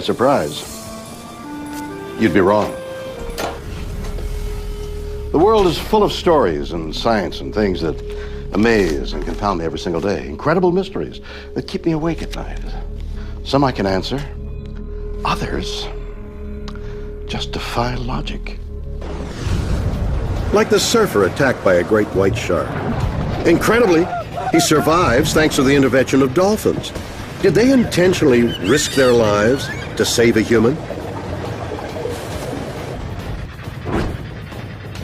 surprise. You'd be wrong. The world is full of stories and science and things that amaze and confound me every single day. Incredible mysteries that keep me awake at night. Some I can answer. Others just defy logic. Like the surfer attacked by a great white shark. Incredibly, he survives thanks to the intervention of dolphins. Did they intentionally risk their lives to save a human?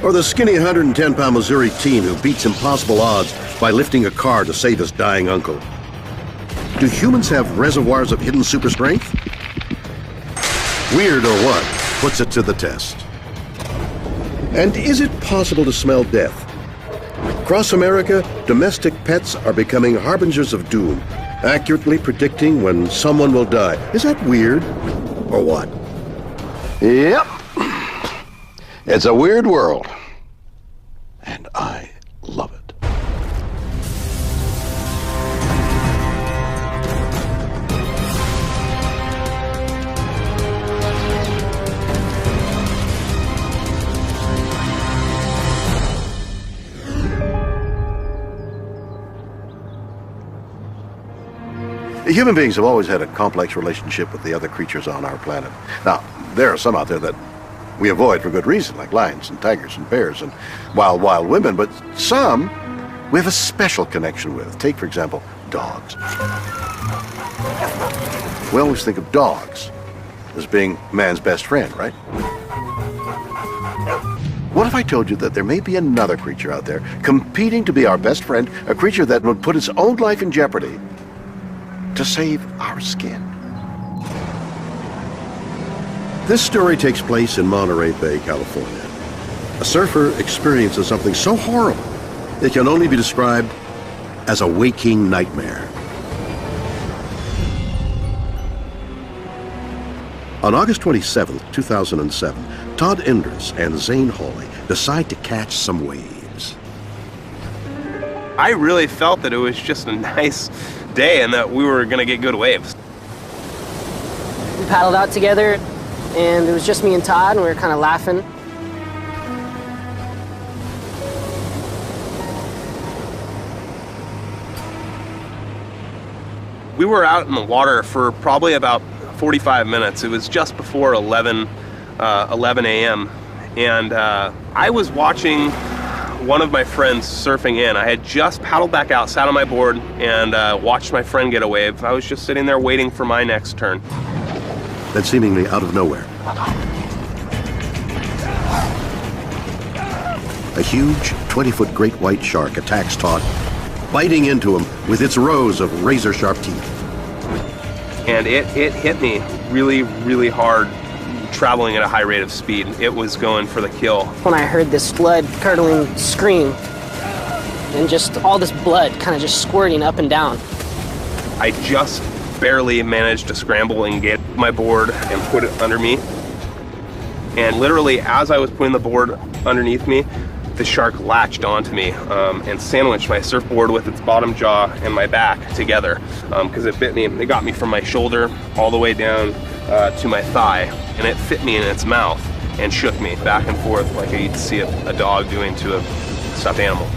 Or the skinny 110-pound Missouri teen who beats impossible odds by lifting a car to save his dying uncle? Do humans have reservoirs of hidden super strength? Weird or what puts it to the test? And is it possible to smell death? Across America, domestic pets are becoming harbingers of doom, accurately predicting when someone will die. Is that weird or what? Yep. It's a weird world, and I love it. Human beings have always had a complex relationship with the other creatures on our planet. Now, there are some out there that we avoid for good reason, like lions and tigers and bears and wild women, but some we have a special connection with. Take, for example, dogs. We always think of dogs as being man's best friend, right? What if I told you that there may be another creature out there competing to be our best friend, a creature that would put its own life in jeopardy to save our skin? This story takes place in Monterey Bay, California. A surfer experiences something so horrible it can only be described as a waking nightmare. On August 27, 2007, Todd Enders and Zane Hawley decide to catch some waves. I really felt that it was just a nice day and that we were going to get good waves. We paddled out together, and it was just me and Todd, and we were kind of laughing. We were out in the water for probably about 45 minutes. It was just before 11 a.m. And I was watching one of my friends surfing in. I had just paddled back out, sat on my board, and watched my friend get a wave. I was just sitting there waiting for my next turn. Then seemingly out of nowhere, a huge 20-foot great white shark attacks Todd, biting into him with its rows of razor-sharp teeth. And it hit me really, really hard, traveling at a high rate of speed. It was going for the kill. When I heard this blood-curdling scream, and just all this blood kind of just squirting up and down. I just barely managed to scramble and get my board and put it under me. And literally, as I was putting the board underneath me, the shark latched onto me and sandwiched my surfboard with its bottom jaw and my back together because it bit me. It got me from my shoulder all the way down to my thigh, and it fit me in its mouth and shook me back and forth like you'd see a dog doing to a stuffed animal.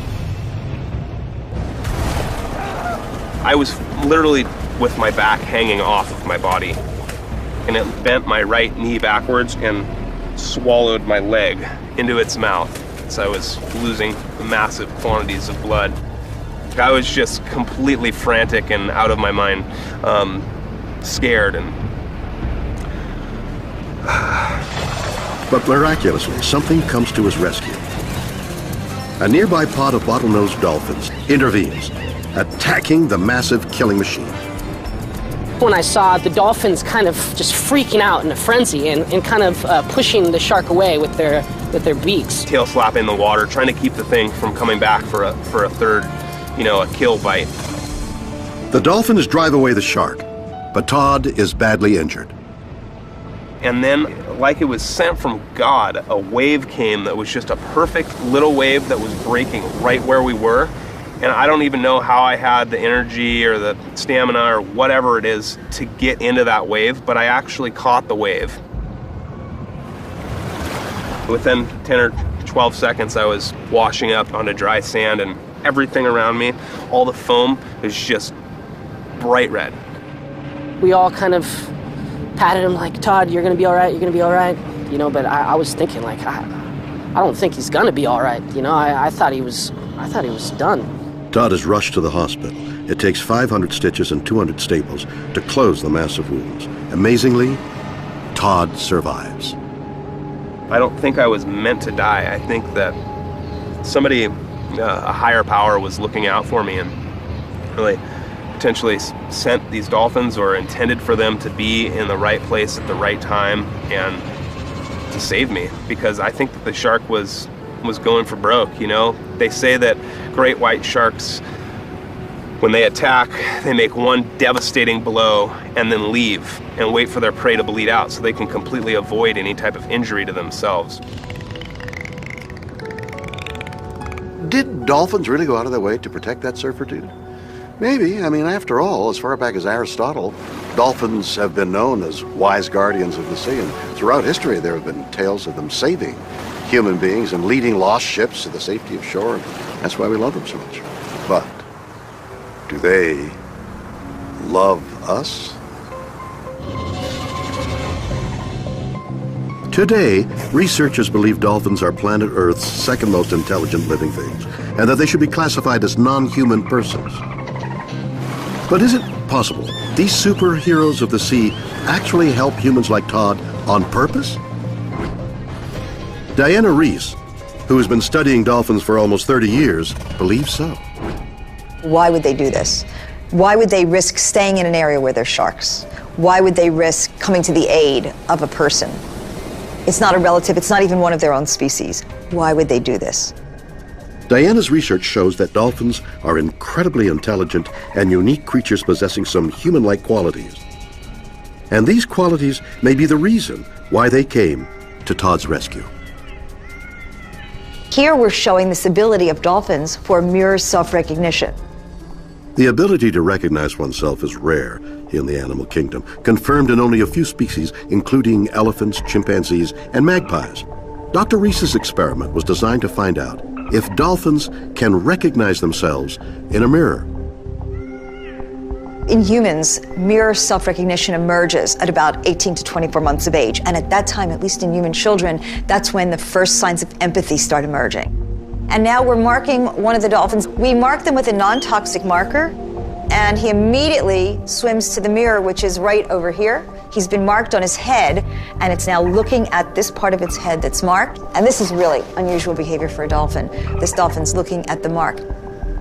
I was literally with my back hanging off of my body, and it bent my right knee backwards and swallowed my leg into its mouth. So I was losing massive quantities of blood. I was just completely frantic and out of my mind, scared. But miraculously, something comes to his rescue. A nearby pod of bottlenose dolphins intervenes, attacking the massive killing machine. When I saw the dolphins kind of just freaking out in a frenzy and kind of pushing the shark away with their beaks. Tail slapping the water, trying to keep the thing from coming back for a third, a kill bite. The dolphins drive away the shark, but Todd is badly injured. And then, like it was sent from God, a wave came that was just a perfect little wave that was breaking right where we were, And I don't even know how I had the energy or the stamina or whatever it is to get into that wave, but I actually caught the wave. Within 10 or 12 seconds, I was washing up onto dry sand, and everything around me, all the foam, was just bright red. We all kind of patted him like, Todd, you're gonna be all right, you're gonna be all right. You know, but I was thinking like, I don't think he's gonna be all right. You know, I thought he was done. Todd is rushed to the hospital. It takes 500 stitches and 200 staples to close the massive wounds. Amazingly, Todd survives. I don't think I was meant to die. I think that somebody, a higher power, was looking out for me and really potentially sent these dolphins or intended for them to be in the right place at the right time and to save me, because I think that the shark was going for broke, you know? They say that great white sharks, when they attack, they make one devastating blow and then leave and wait for their prey to bleed out so they can completely avoid any type of injury to themselves. Did dolphins really go out of their way to protect that surfer dude? Maybe. I mean, after all, as far back as Aristotle, dolphins have been known as wise guardians of the sea, and throughout history there have been tales of them saving human beings and leading lost ships to the safety of shore. That's why we love them so much. But do they love us? Today, researchers believe dolphins are planet Earth's second most intelligent living things, and that they should be classified as non-human persons. But is it possible these superheroes of the sea actually help humans like Todd on purpose? Diana Reese, who has been studying dolphins for almost 30 years, believes so. Why would they do this? Why would they risk staying in an area where there's sharks? Why would they risk coming to the aid of a person? It's not a relative, it's not even one of their own species. Why would they do this? Diana's research shows that dolphins are incredibly intelligent and unique creatures possessing some human-like qualities. And these qualities may be the reason why they came to Todd's rescue. Here we're showing this ability of dolphins for mirror self-recognition. The ability to recognize oneself is rare in the animal kingdom, confirmed in only a few species, including elephants, chimpanzees, and magpies. Dr. Reese's experiment was designed to find out if dolphins can recognize themselves in a mirror. In humans, mirror self-recognition emerges at about 18 to 24 months of age. And at that time, at least in human children, that's when the first signs of empathy start emerging. And now we're marking one of the dolphins. We mark them with a non-toxic marker, and he immediately swims to the mirror, which is right over here. He's been marked on his head, and it's now looking at this part of its head that's marked. And this is really unusual behavior for a dolphin. This dolphin's looking at the mark.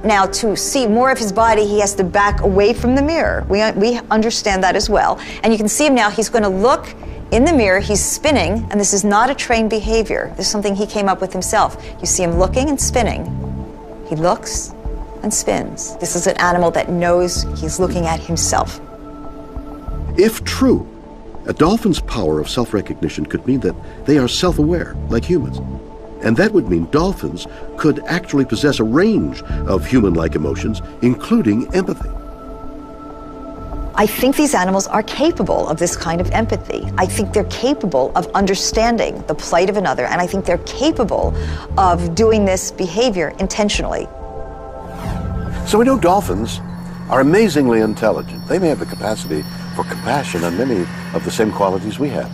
Now, to see more of his body, he has to back away from the mirror. We understand that as well. And you can see him now, he's going to look in the mirror, he's spinning, and this is not a trained behavior. This is something he came up with himself. You see him looking and spinning. He looks and spins. This is an animal that knows he's looking at himself. If true, a dolphin's power of self-recognition could mean that they are self-aware, like humans. And that would mean dolphins could actually possess a range of human-like emotions, including empathy. I think these animals are capable of this kind of empathy. I think they're capable of understanding the plight of another, and I think they're capable of doing this behavior intentionally. So we know dolphins are amazingly intelligent. They may have the capacity for compassion and many of the same qualities we have.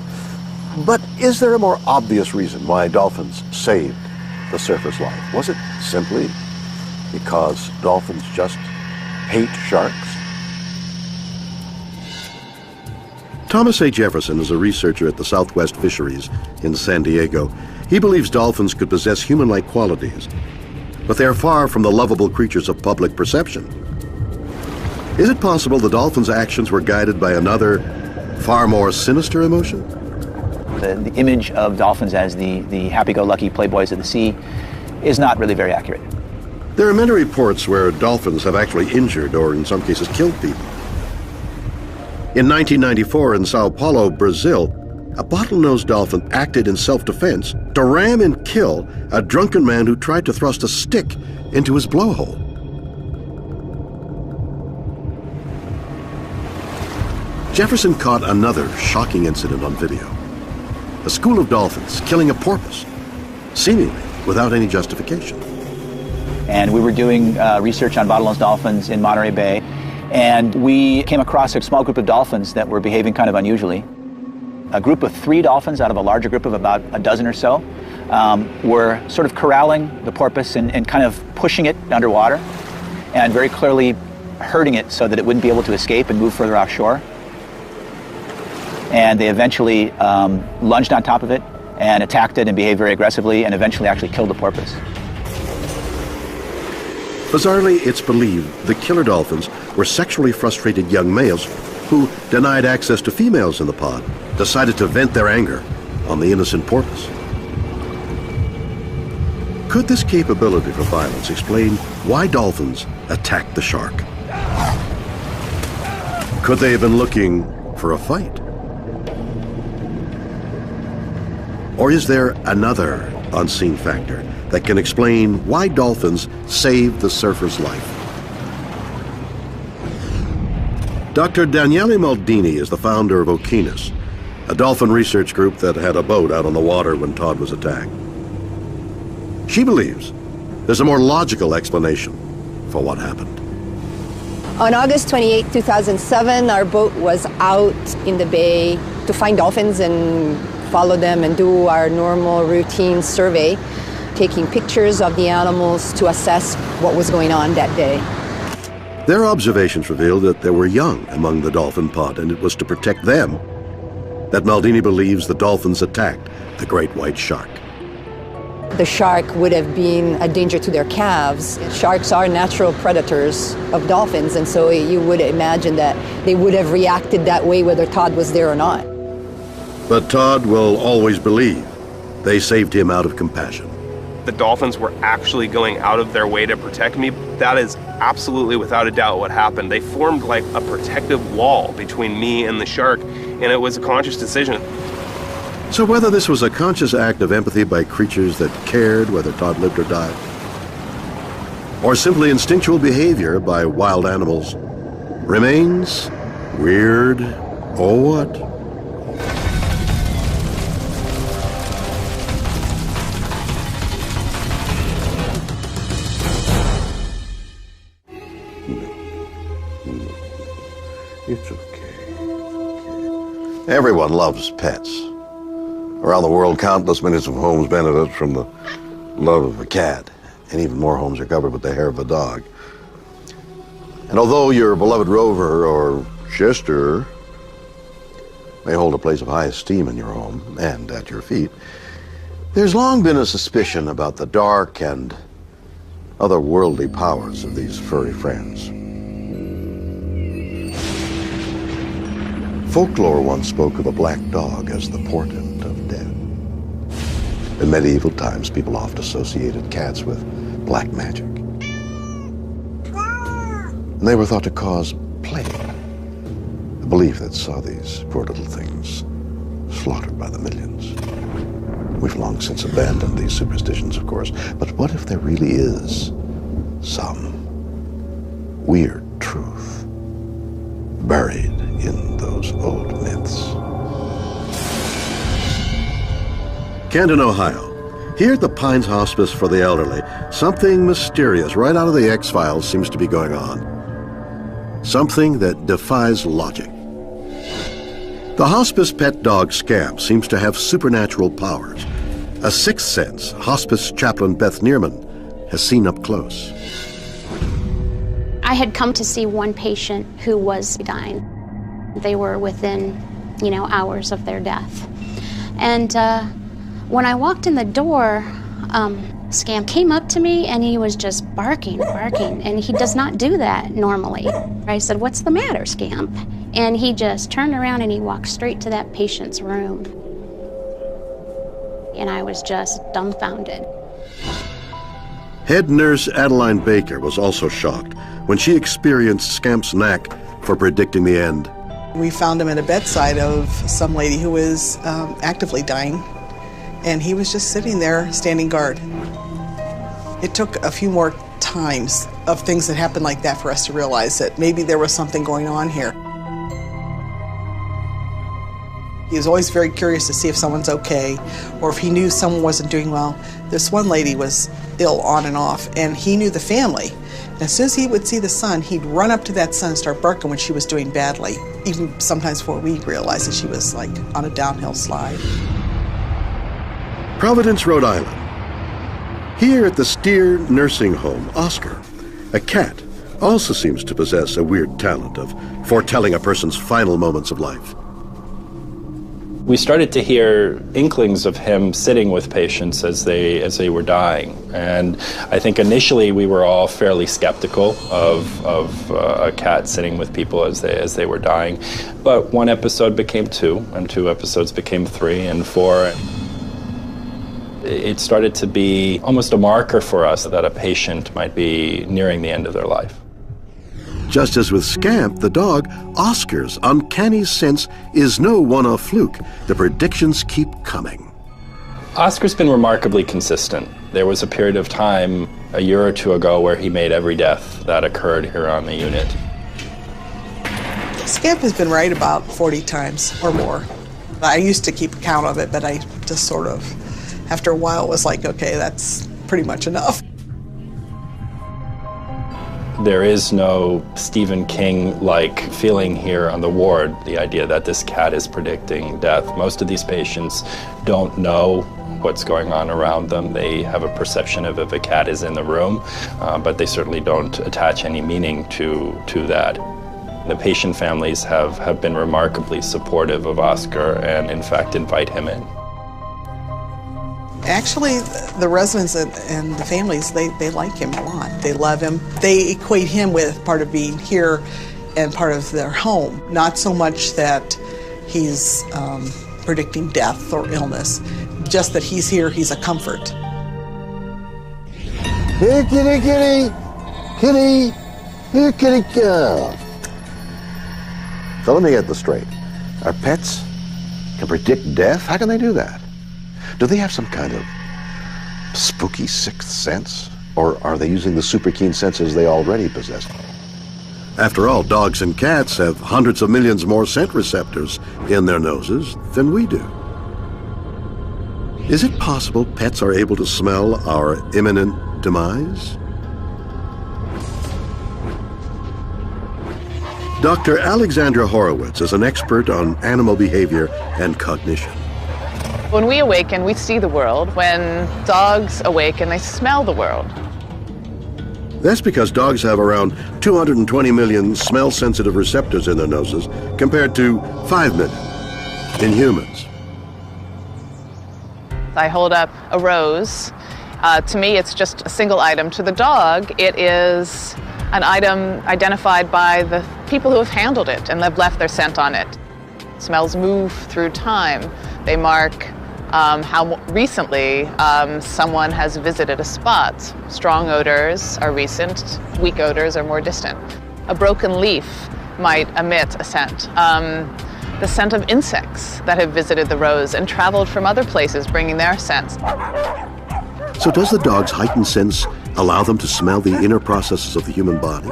But is there a more obvious reason why dolphins saved the surfer's life? Was it simply because dolphins just hate sharks? Thomas A. Jefferson is a researcher at the Southwest Fisheries in San Diego. He believes dolphins could possess human-like qualities, but they are far from the lovable creatures of public perception. Is it possible the dolphins' actions were guided by another, far more sinister emotion? The image of dolphins as the happy-go-lucky playboys of the sea is not really very accurate. There are many reports where dolphins have actually injured or in some cases killed people. In 1994 in Sao Paulo, Brazil, a bottlenose dolphin acted in self-defense to ram and kill a drunken man who tried to thrust a stick into his blowhole. Jefferson caught another shocking incident on video. A school of dolphins killing a porpoise, seemingly without any justification. And we were doing research on bottlenose dolphins in Monterey Bay, and we came across a small group of dolphins that were behaving kind of unusually. A group of 3 dolphins out of a larger group of about a dozen or so were sort of corralling the porpoise and kind of pushing it underwater and very clearly hurting it so that it wouldn't be able to escape and move further offshore. And they eventually lunged on top of it and attacked it and behaved very aggressively and eventually actually killed the porpoise. Bizarrely, it's believed the killer dolphins were sexually frustrated young males who, denied access to females in the pod, decided to vent their anger on the innocent porpoise. Could this capability for violence explain why dolphins attacked the shark? Could they have been looking for a fight? Or is there another unseen factor that can explain why dolphins saved the surfer's life? Dr. Daniele Maldini is the founder of Okeanos, a dolphin research group that had a boat out on the water when Todd was attacked. She believes there's a more logical explanation for what happened. On August 28, 2007, our boat was out in the bay to find dolphins and follow them and do our normal routine survey, taking pictures of the animals to assess what was going on that day. Their observations revealed that there were young among the dolphin pod, and it was to protect them that Maldini believes the dolphins attacked the great white shark. The shark would have been a danger to their calves. Sharks are natural predators of dolphins, and so you would imagine that they would have reacted that way whether Todd was there or not. But Todd will always believe they saved him out of compassion. The dolphins were actually going out of their way to protect me. That is absolutely without a doubt what happened. They formed like a protective wall between me and the shark, and it was a conscious decision. So whether this was a conscious act of empathy by creatures that cared whether Todd lived or died, or simply instinctual behavior by wild animals, remains weird or what? It's okay. Everyone loves pets. Around the world, countless millions of homes benefit from the love of a cat, and even more homes are covered with the hair of a dog. And although your beloved Rover or Chester may hold a place of high esteem in your home and at your feet, there's long been a suspicion about the dark and otherworldly powers of these furry friends. Folklore once spoke of a black dog as the portent of death. In medieval times, people often associated cats with black magic. And they were thought to cause plague, a belief that saw these poor little things slaughtered by the millions. We've long since abandoned these superstitions, of course, but what if there really is some weird truth buried in those old myths? Canton, Ohio. Here at the Pines Hospice for the Elderly, something mysterious right out of the X-Files seems to be going on. Something that defies logic. The hospice pet dog Scamp seems to have supernatural powers, a sixth sense hospice chaplain Beth Neerman has seen up close. I had come to see one patient who was dying. They were within, hours of their death. And when I walked in the door, Scamp came up to me and he was just barking, and he does not do that normally. I said, "What's the matter, Scamp?" And he just turned around and he walked straight to that patient's room. And I was just dumbfounded. Head nurse Adeline Baker was also shocked when she experienced Scamp's knack for predicting the end. We found him at a bedside of some lady who was actively dying, and he was just sitting there standing guard. It took a few more times of things that happened like that for us to realize that maybe there was something going on here. He was always very curious to see if someone's okay or if he knew someone wasn't doing well. This one lady was ill on and off, and he knew the family. And as soon as he would see the son, he'd run up to that son and start barking when she was doing badly, even sometimes before we realized that she was like on a downhill slide. Providence, Rhode Island. Here at the Steer Nursing Home, Oscar, a cat, also seems to possess a weird talent of foretelling a person's final moments of life. We started to hear inklings of him sitting with patients as they were dying. And I think initially we were all fairly skeptical of a cat sitting with people as they were dying. But one episode became 2, and 2 episodes became 3 and 4. It started to be almost a marker for us that a patient might be nearing the end of their life. Just as with Scamp, the dog, Oscar's uncanny sense is no one-off fluke. The predictions keep coming. Oscar's been remarkably consistent. There was a period of time a year or 2 ago where he made every death that occurred here on the unit. Scamp has been right about 40 times or more. I used to keep count of it, but I just sort of, after a while, was like, okay, that's pretty much enough. There is no Stephen King-like feeling here on the ward, the idea that this cat is predicting death. Most of these patients don't know what's going on around them. They have a perception of if a cat is in the room, but they certainly don't attach any meaning to that. The patient families have been remarkably supportive of Oscar and, in fact, invite him in. Actually, the residents and the families, they like him a lot. They love him. They equate him with part of being here and part of their home. Not so much that he's predicting death or illness, just that he's here, he's a comfort. Here, kitty, kitty, kitty, here, kitty, girl. So let me get this straight. Our pets can predict death? How can they do that? Do they have some kind of spooky sixth sense? Or are they using the super keen senses they already possess? After all, dogs and cats have hundreds of millions more scent receptors in their noses than we do. Is it possible pets are able to smell our imminent demise? Dr. Alexandra Horowitz is an expert on animal behavior and cognition. When we awaken, we see the world. When dogs awaken, they smell the world. That's because dogs have around 220 million smell-sensitive receptors in their noses, compared to 5 million in humans. I hold up a rose. To me, it's just a single item. To the dog, it is an item identified by the people who have handled it and have left their scent on it. Smells move through time. They mark how recently someone has visited a spot. Strong odors are recent, weak odors are more distant. A broken leaf might emit a scent. The scent of insects that have visited the rose and traveled from other places bringing their scents. So does the dog's heightened sense allow them to smell the inner processes of the human body?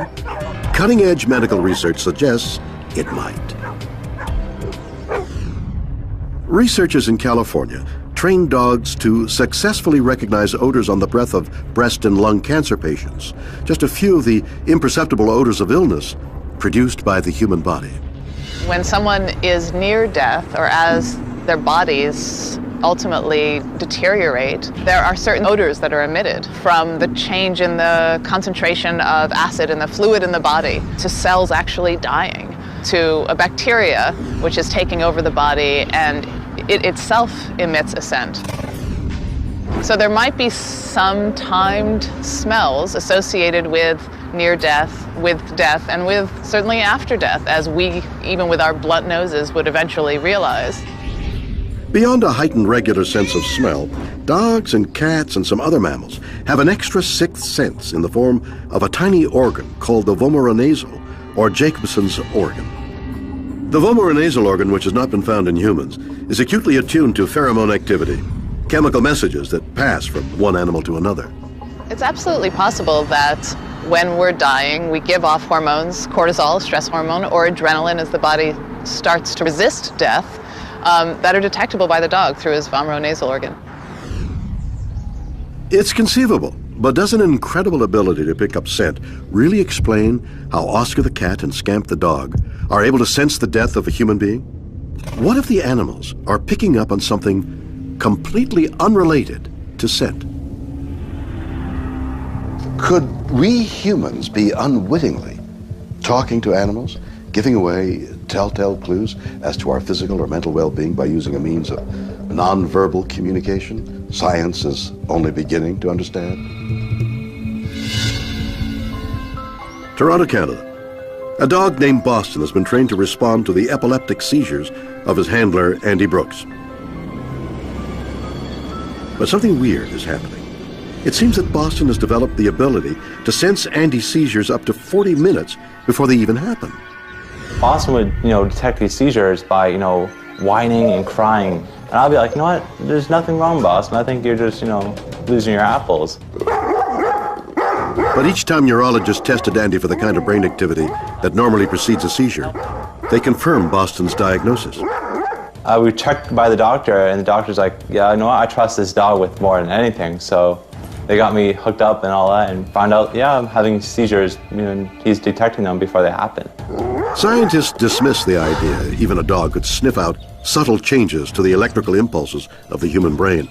Cutting-edge medical research suggests it might. Researchers in California trained dogs to successfully recognize odors on the breath of breast and lung cancer patients, just a few of the imperceptible odors of illness produced by the human body. When someone is near death or as their bodies ultimately deteriorate, there are certain odors that are emitted from the change in the concentration of acid in the fluid in the body to cells actually dying, to a bacteria which is taking over the body and it itself emits a scent. So there might be some timed smells associated with near death, and with certainly after death, as we, even with our blunt noses, would eventually realize. Beyond a heightened regular sense of smell, dogs and cats and some other mammals have an extra sixth sense in the form of a tiny organ called the vomeronasal, or Jacobson's organ. The vomeronasal organ, which has not been found in humans, is acutely attuned to pheromone activity, chemical messages that pass from one animal to another. It's absolutely possible that when we're dying, we give off hormones, cortisol, stress hormone, or adrenaline as the body starts to resist death. that are detectable by the dog through his vomeronasal organ. It's conceivable, but does an incredible ability to pick up scent really explain how Oscar the cat and Scamp the dog are able to sense the death of a human being? What if the animals are picking up on something completely unrelated to scent? Could we humans be unwittingly talking to animals, giving away telltale clues as to our physical or mental well-being by using a means of nonverbal communication science is only beginning to understand? Toronto, Canada. A dog named Boston has been trained to respond to the epileptic seizures of his handler, Andy Brooks. But something weird is happening. It seems that Boston has developed the ability to sense Andy's seizures up to 40 minutes before they even happen. Boston would, detect these seizures by, whining and crying. And I'll be like, you know what, there's nothing wrong, Boston. I think you're just, losing your apples. But each time neurologists tested Andy for the kind of brain activity that normally precedes a seizure, they confirmed Boston's diagnosis. We checked by the doctor, and the doctor's like, yeah, you know what, I trust this dog with more than anything. So they got me hooked up and all that and found out, yeah, I'm having seizures, and he's detecting them before they happen. Scientists dismiss the idea even a dog could sniff out subtle changes to the electrical impulses of the human brain.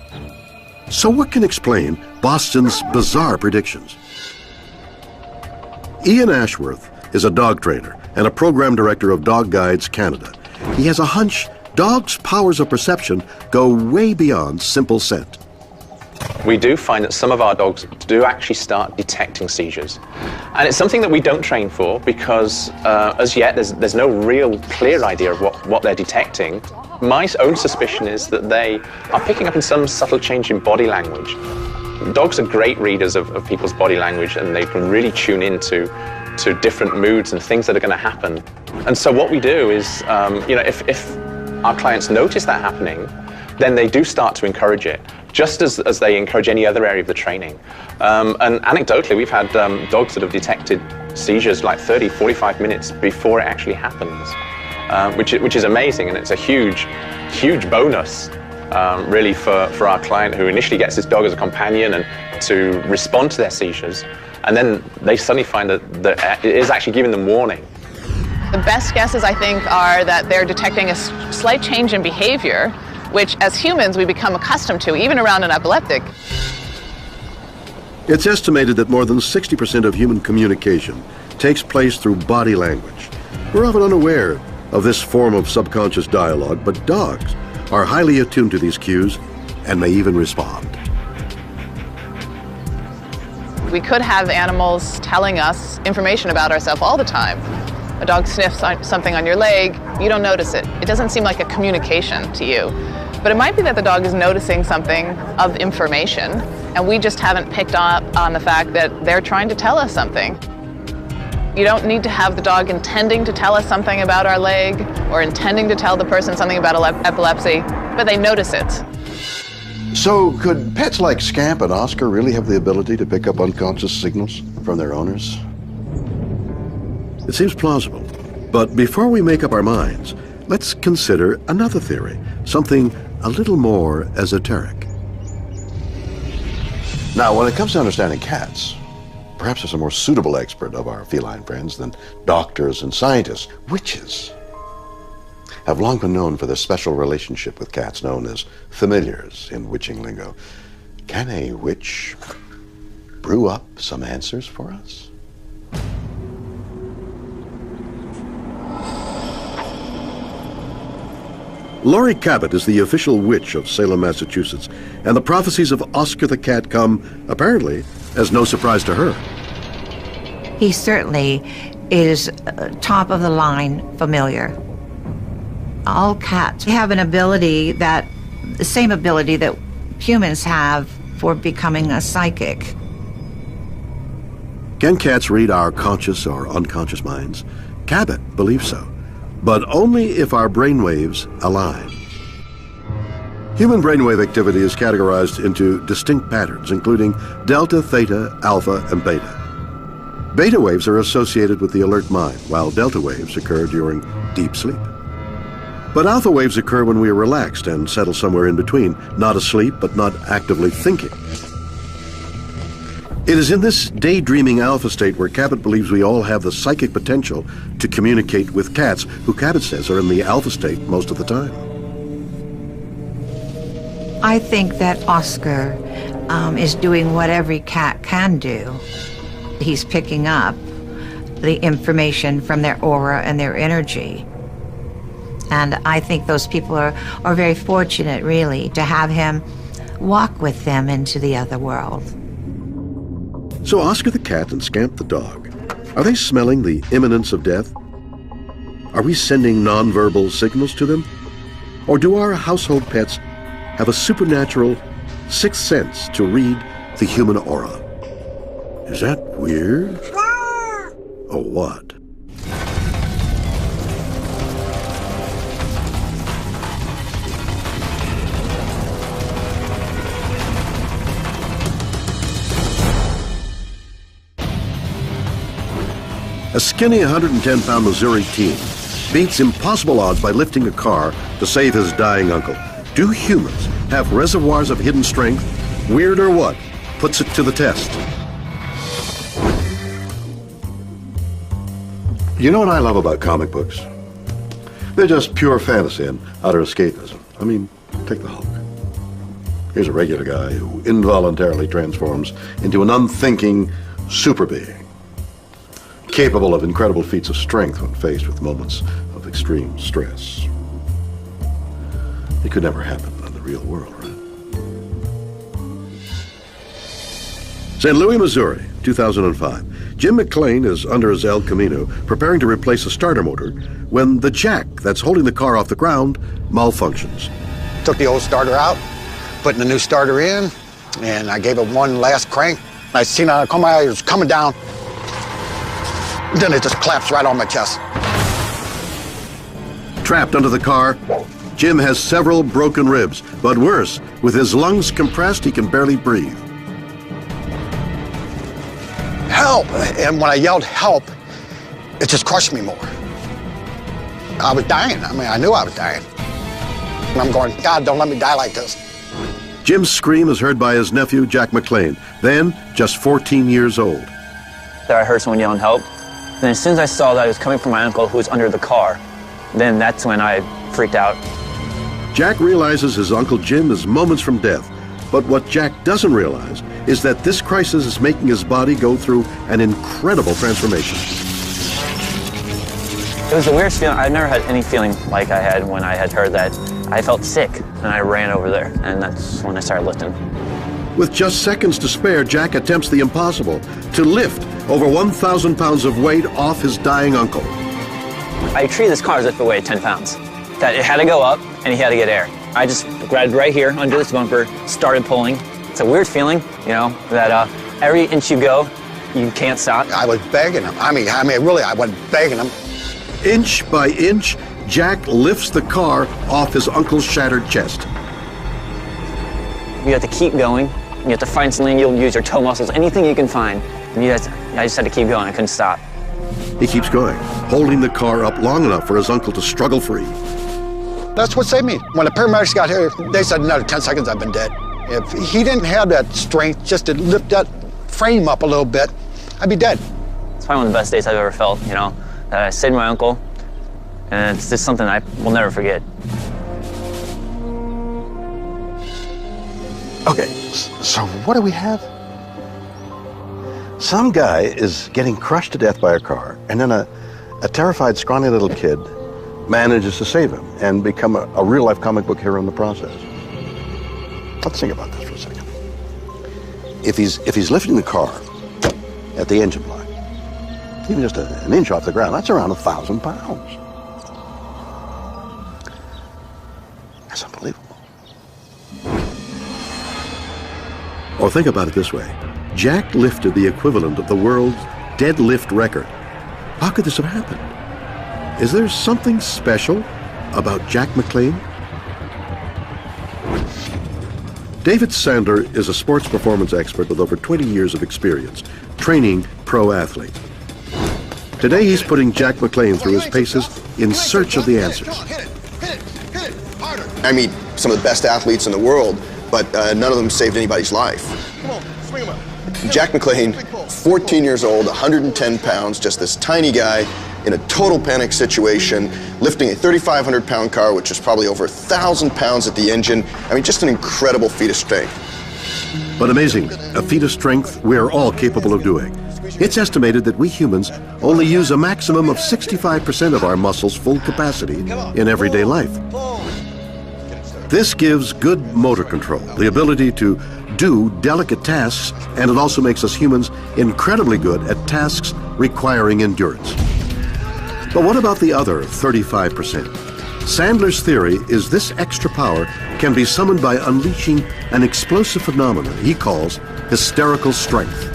So what can explain Boston's bizarre predictions? Ian Ashworth is a dog trainer and a program director of Dog Guides Canada. He has a hunch dogs' powers of perception go way beyond simple scent. We do find that some of our dogs do actually start detecting seizures. And it's something that we don't train for because as yet there's no real clear idea of what they're detecting. My own suspicion is that they are picking up on some subtle change in body language. Dogs are great readers of people's body language, and they can really tune into different moods and things that are going to happen. And so what we do is, if our clients notice that happening, then they do start to encourage it, just as they encourage any other area of the training. And anecdotally, we've had dogs that have detected seizures like 30, 45 minutes before it actually happens, which is amazing, and it's a huge bonus, really, for our client who initially gets this dog as a companion and to respond to their seizures, and then they suddenly find that it is actually giving them warning. The best guesses, I think, are that they're detecting a slight change in behavior, which as humans we become accustomed to, even around an epileptic. It's estimated that more than 60% of human communication takes place through body language. We're often unaware of this form of subconscious dialogue, but dogs are highly attuned to these cues and may even respond. We could have animals telling us information about ourselves all the time. A dog sniffs something on your leg, you don't notice it. It doesn't seem like a communication to you. But it might be that the dog is noticing something of information, and we just haven't picked up on the fact that they're trying to tell us something. You don't need to have the dog intending to tell us something about our leg or intending to tell the person something about epilepsy, but they notice it. So could pets like Scamp and Oscar really have the ability to pick up unconscious signals from their owners? It seems plausible. But before we make up our minds, let's consider another theory, something a little more esoteric. Now, when it comes to understanding cats, perhaps there's a more suitable expert of our feline friends than doctors and scientists. Witches have long been known for their special relationship with cats, known as familiars in witching lingo. Can a witch brew up some answers for us? Laurie Cabot is the official witch of Salem, Massachusetts, and the prophecies of Oscar the cat come, apparently, as no surprise to her. He certainly is top of the line familiar. All cats have an ability the same ability that humans have for becoming a psychic. Can cats read our conscious or unconscious minds? Cabot believes so, but only if our brainwaves align. Human brainwave activity is categorized into distinct patterns, including delta, theta, alpha, and beta. Beta waves are associated with the alert mind, while delta waves occur during deep sleep. But alpha waves occur when we are relaxed and settle somewhere in between, not asleep but not actively thinking. It is in this daydreaming alpha state where Cabot believes we all have the psychic potential to communicate with cats, who Cabot says are in the alpha state most of the time. I think that Oscar is doing what every cat can do. He's picking up the information from their aura and their energy. And I think those people are very fortunate, really, to have him walk with them into the other world. So Oscar the cat and Scamp the dog, are they smelling the imminence of death? Are we sending nonverbal signals to them? Or do our household pets have a supernatural sixth sense to read the human aura? Is that weird? Or what? A skinny 110-pound Missouri teen beats impossible odds by lifting a car to save his dying uncle. Do humans have reservoirs of hidden strength? Weird or what? Puts it to the test. You know what I love about comic books? They're just pure fantasy and utter escapism. I mean, take the Hulk. Here's a regular guy who involuntarily transforms into an unthinking super being, capable of incredible feats of strength when faced with moments of extreme stress. It could never happen in the real world, right? St. Louis, Missouri, 2005. Jim McClain is under his El Camino, preparing to replace a starter motor, when the jack that's holding the car off the ground malfunctions. Took the old starter out, putting the new starter in, and I gave it one last crank. I seen it come out, it was coming down. Then it just collapsed right on my chest. Trapped under the car, Jim has several broken ribs, but worse, with his lungs compressed, he can barely breathe. Help! And when I yelled help, it just crushed me more. I was dying. I mean, I knew I was dying. And I'm going, God, don't let me die like this. Jim's scream is heard by his nephew, Jack McClain, then just 14 years old. There I heard someone yelling help. And as soon as I saw that it was coming from my uncle who was under the car, then that's when I freaked out. Jack realizes his Uncle Jim is moments from death, but what Jack doesn't realize is that this crisis is making his body go through an incredible transformation. It was the weirdest feeling. I've never had any feeling like I had when I had heard that. I felt sick, and I ran over there, and that's when I started lifting. With just seconds to spare, Jack attempts the impossible, to lift over 1,000 pounds of weight off his dying uncle. I treated this car as if it weighed 10 pounds. That it had to go up, and he had to get air. I just grabbed right here under this bumper, started pulling. It's a weird feeling, you know, that every inch you go, you can't stop. I was begging him. I mean, really, I went begging him. Inch by inch, Jack lifts the car off his uncle's shattered chest. You have to keep going. You have to find something. You'll use your toe muscles, anything you can find. And I just had to keep going. I couldn't stop. He keeps going, holding the car up long enough for his uncle to struggle free. That's what saved me. When the paramedics got here, they said another 10 seconds I've been dead. If he didn't have that strength just to lift that frame up a little bit, I'd be dead. It's probably one of the best days I've ever felt, you know, that I saved my uncle, and it's just something I will never forget. Okay, so what do we have? Some guy is getting crushed to death by a car, and then a terrified, scrawny little kid manages to save him and become a real-life comic book hero in the process. Let's think about this for a second. If he's lifting the car at the engine block, even just an inch off the ground, that's around 1,000 pounds. That's unbelievable. Or think about it this way. Jack lifted the equivalent of the world's deadlift record. How could this have happened? Is there something special about Jack McClain? David Sandler is a sports performance expert with over 20 years of experience training pro athletes. Today he's putting Jack McClain through his paces in search of the answers. I meet some of the best athletes in the world, but none of them saved anybody's life. Jack McLean, 14 years old, 110 pounds, just this tiny guy in a total panic situation, lifting a 3,500-pound car, which is probably over 1,000 pounds at the engine. I mean, just an incredible feat of strength. But amazingly, a feat of strength we're all capable of doing. It's estimated that we humans only use a maximum of 65% of our muscles' full capacity in everyday life. This gives good motor control, the ability to do delicate tasks, and it also makes us humans incredibly good at tasks requiring endurance. But what about the other 35%? Sandler's theory is this extra power can be summoned by unleashing an explosive phenomenon he calls hysterical strength.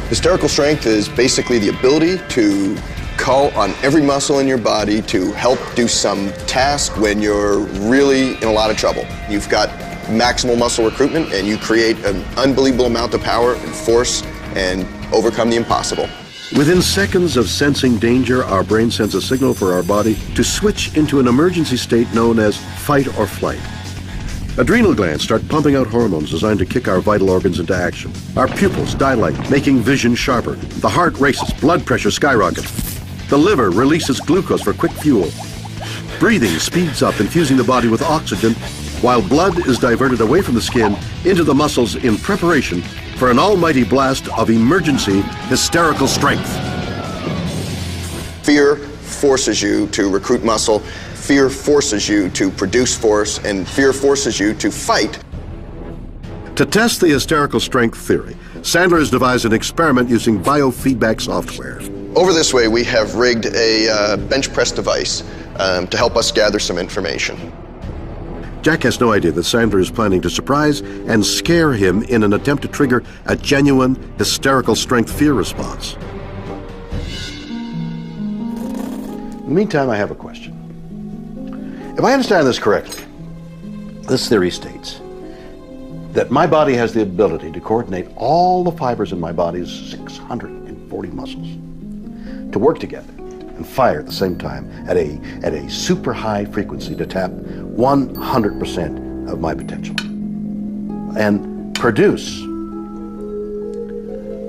Hysterical strength is basically the ability to call on every muscle in your body to help do some task when you're really in a lot of trouble. You've got maximal muscle recruitment and you create an unbelievable amount of power and force and overcome the impossible. Within seconds of sensing danger, our brain sends a signal for our body to switch into an emergency state known as fight or flight. Adrenal glands start pumping out hormones designed to kick our vital organs into action. Our pupils dilate, making vision sharper. The heart races, blood pressure skyrockets. The liver releases glucose for quick fuel. Breathing speeds up, infusing the body with oxygen, while blood is diverted away from the skin into the muscles in preparation for an almighty blast of emergency hysterical strength. Fear forces you to recruit muscle. Fear forces you to produce force, and fear forces you to fight. To test the hysterical strength theory, Sandler has devised an experiment using biofeedback software. Over this way, we have rigged a bench press device to help us gather some information. Jack has no idea that Sandler is planning to surprise and scare him in an attempt to trigger a genuine hysterical strength fear response. In the meantime, I have a question. If I understand this correctly, this theory states that my body has the ability to coordinate all the fibers in my body's 640 muscles to work together and fire at the same time at a super high frequency to tap 100% of my potential and produce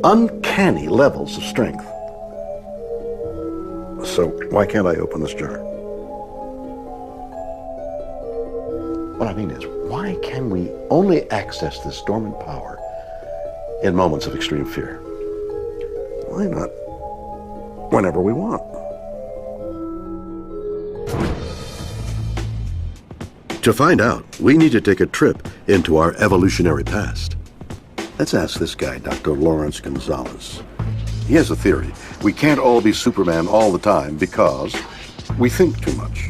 uncanny levels of strength. So why can't I open this jar? What I mean is, why can we only access this dormant power in moments of extreme fear? Why not whenever we want? To find out, we need to take a trip into our evolutionary past. Let's ask this guy, Dr. Lawrence Gonzalez. He has a theory. We can't all be Superman all the time because we think too much.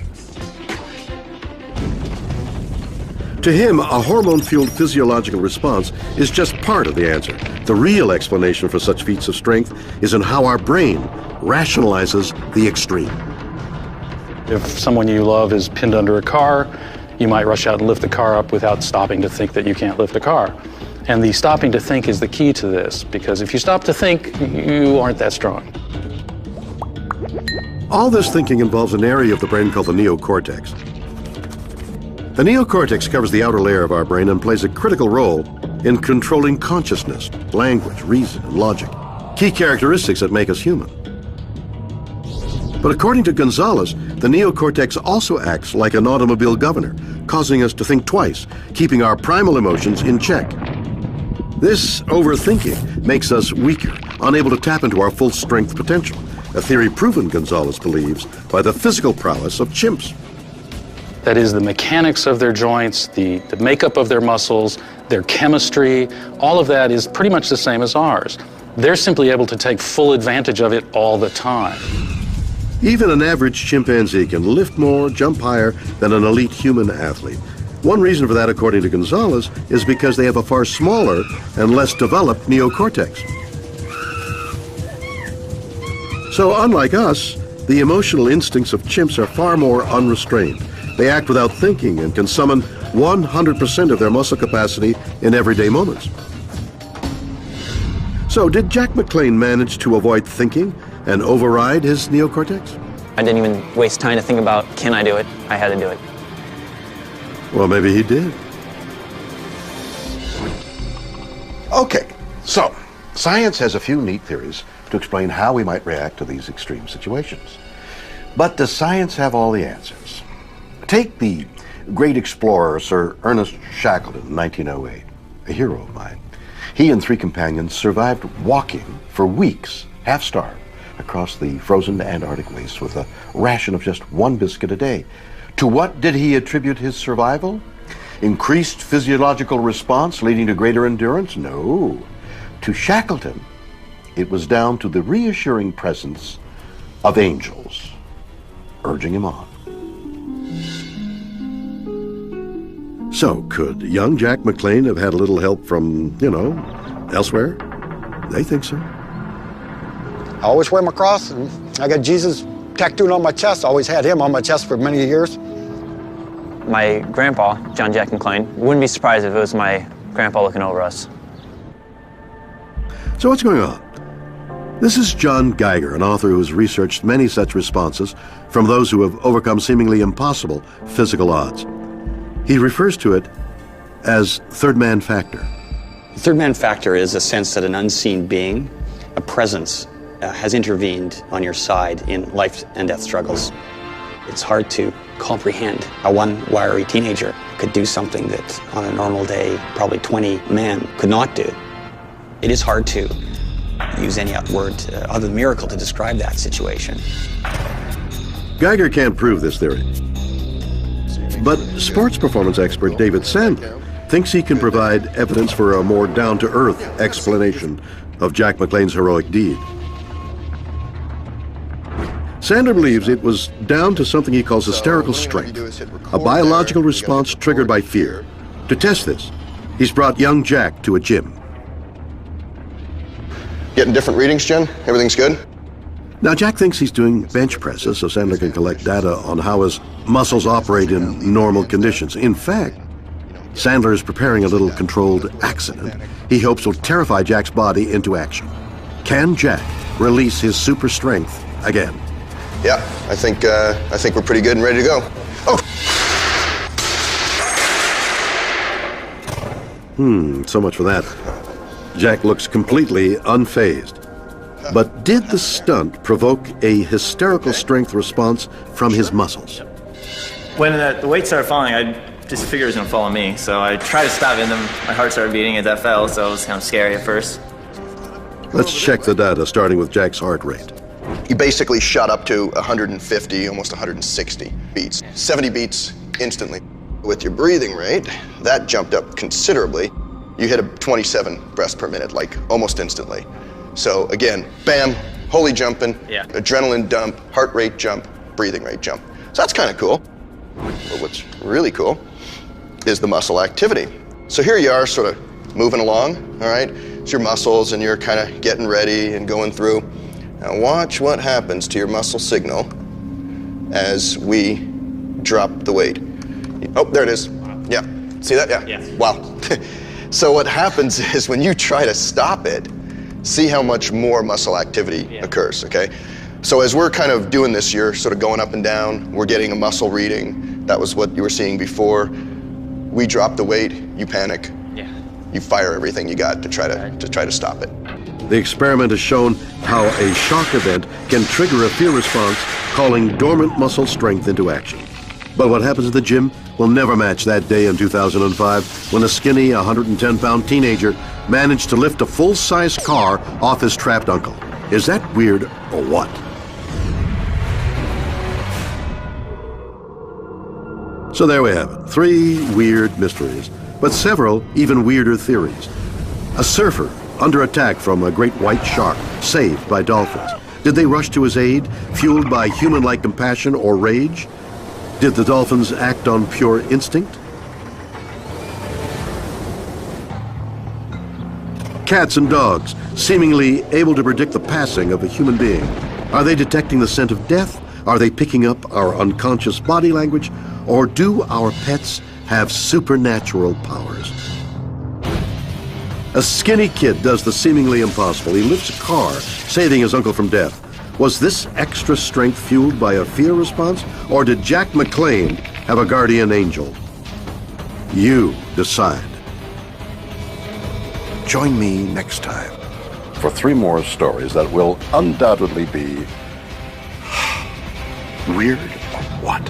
To him, a hormone-fueled physiological response is just part of the answer. The real explanation for such feats of strength is in how our brain rationalizes the extreme. If someone you love is pinned under a car, you might rush out and lift the car up without stopping to think that you can't lift a car. And the stopping to think is the key to this, because if you stop to think, you aren't that strong. All this thinking involves an area of the brain called the neocortex. The neocortex covers the outer layer of our brain and plays a critical role in controlling consciousness, language, reason, and logic, key characteristics that make us human. But according to Gonzalez, the neocortex also acts like an automobile governor, causing us to think twice, keeping our primal emotions in check. This overthinking makes us weaker, unable to tap into our full strength potential, a theory proven, Gonzalez believes, by the physical prowess of chimps. That is, the mechanics of their joints, the makeup of their muscles, their chemistry, all of that is pretty much the same as ours. They're simply able to take full advantage of it all the time. Even an average chimpanzee can lift more, jump higher than an elite human athlete. One reason for that, according to Gonzalez, is because they have a far smaller and less developed neocortex. So unlike us, the emotional instincts of chimps are far more unrestrained. They act without thinking and can summon 100% of their muscle capacity in everyday moments. So did Jack McLean manage to avoid thinking and override his neocortex? I didn't even waste time to think about, can I do it? I had to do it. Well, maybe he did. Okay, so science has a few neat theories to explain how we might react to these extreme situations. But does science have all the answers? Take the great explorer Sir Ernest Shackleton in 1908, a hero of mine. He and 3 companions survived walking for weeks, half-starved, across the frozen Antarctic wastes with a ration of just 1 biscuit a day. To what did he attribute his survival? Increased physiological response leading to greater endurance? No. To Shackleton, it was down to the reassuring presence of angels urging him on. So, could young Jack McClain have had a little help from, elsewhere? They think so. I always wear my cross, and I got Jesus tattooed on my chest. I always had him on my chest for many years. My grandpa, John Jack McClain, wouldn't be surprised if it was my grandpa looking over us. So what's going on? This is John Geiger, an author who has researched many such responses from those who have overcome seemingly impossible physical odds. He refers to it as third man factor. The third man factor is a sense that an unseen being, a presence, has intervened on your side in life and death struggles. It's hard to comprehend how one wiry teenager could do something that on a normal day probably 20 men could not do. It is hard to use any word other than miracle to describe that situation. Geiger can't prove this theory. But sports performance expert David Sandler thinks he can provide evidence for a more down-to-earth explanation of Jack McClain's heroic deed. Sandler believes it was down to something he calls hysterical strength, a biological response triggered by fear. To test this, he's brought young Jack to a gym. Getting different readings, Jen? Everything's good? Now, Jack thinks he's doing bench presses so Sandler can collect data on how his muscles operate in normal conditions. In fact, Sandler is preparing a little controlled accident he hopes will terrify Jack's body into action. Can Jack release his super strength again? Yeah, I think we're pretty good and ready to go. Oh! So much for that. Jack looks completely unfazed. But did the stunt provoke a hysterical strength response from his muscles? When the weight started falling, I just figured it was going to fall on me. So I tried to stop it, and then my heart started beating as I fell, so it was kind of scary at first. Let's check the data, starting with Jack's heart rate. He basically shot up to 150, almost 160 beats. 70 beats instantly. With your breathing rate, that jumped up considerably. You hit a 27 breaths per minute, like almost instantly. So again, bam, holy jumping, adrenaline dump, heart rate jump, breathing rate jump. So that's kind of cool. But what's really cool is the muscle activity. So here you are sort of moving along, all right? It's your muscles and you're kind of getting ready and going through. Now watch what happens to your muscle signal as we drop the weight. Oh, there it is. Yeah, see that? Yeah. Wow. So what happens is when you try to stop it, see how much more muscle activity occurs, okay? So as we're kind of doing this, you're sort of going up and down, we're getting a muscle reading. That was what you were seeing before. We drop the weight, you panic. You fire everything you got to try to stop it. The experiment has shown how a shock event can trigger a fear response, calling dormant muscle strength into action. But what happens at the gym will never match that day in 2005 when a skinny 110-pound teenager managed to lift a full-size car off his trapped uncle. Is that weird or what? So there we have it. 3 weird mysteries, but several even weirder theories. A surfer under attack from a great white shark, saved by dolphins. Did they rush to his aid, fueled by human-like compassion or rage? Did the dolphins act on pure instinct? Cats and dogs, seemingly able to predict the passing of a human being. Are they detecting the scent of death? Are they picking up our unconscious body language? Or do our pets have supernatural powers? A skinny kid does the seemingly impossible. He lifts a car, saving his uncle from death. Was this extra strength fueled by a fear response, or did Jack McClane have a guardian angel? You decide. Join me next time for 3 more stories that will undoubtedly be weird or what?